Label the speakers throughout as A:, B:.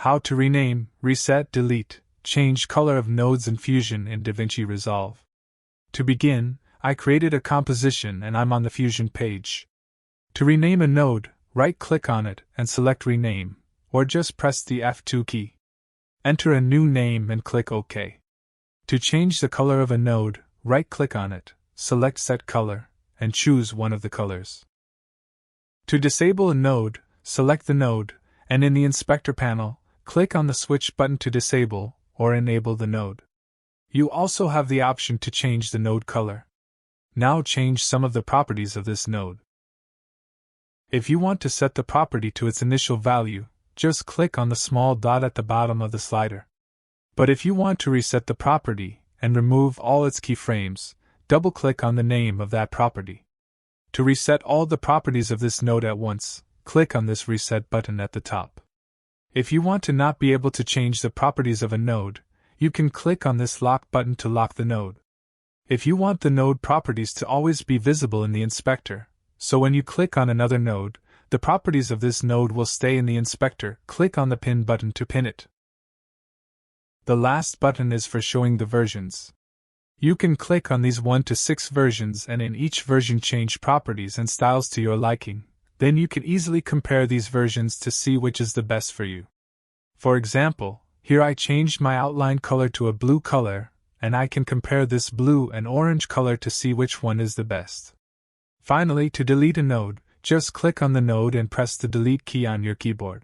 A: How to rename, reset, delete, change color of nodes in Fusion in Davinci Resolve. To begin, I created a composition and I'm on the Fusion page. To rename a node, right-click on it and select Rename, or just press the F2 key. Enter a new name and click OK. To change the color of a node, right-click on it, select Set Color, and choose one of the colors. To disable a node, select the node, and in the Inspector panel, click on the Switch button to disable or enable the node. You also have the option to change the node color. Now change some of the properties of this node. If you want to set the property to its initial value, just click on the small dot at the bottom of the slider. But if you want to reset the property and remove all its keyframes, double-click on the name of that property. To reset all the properties of this node at once, click on this Reset button at the top. If you want to not be able to change the properties of a node, you can click on this Lock button to lock the node. If you want the node properties to always be visible in the inspector, so when you click on another node, the properties of this node will stay in the inspector, click on the Pin button to pin it. The last button is for showing the versions. You can click on these 1 to 6 versions and in each version change properties and styles to your liking. Then you can easily compare these versions to see which is the best for you. For example, here I changed my outline color to a blue color, and I can compare this blue and orange color to see which one is the best. Finally, to delete a node, just click on the node and press the delete key on your keyboard.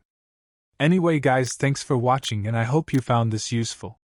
A: Anyway guys, thanks for watching and I hope you found this useful.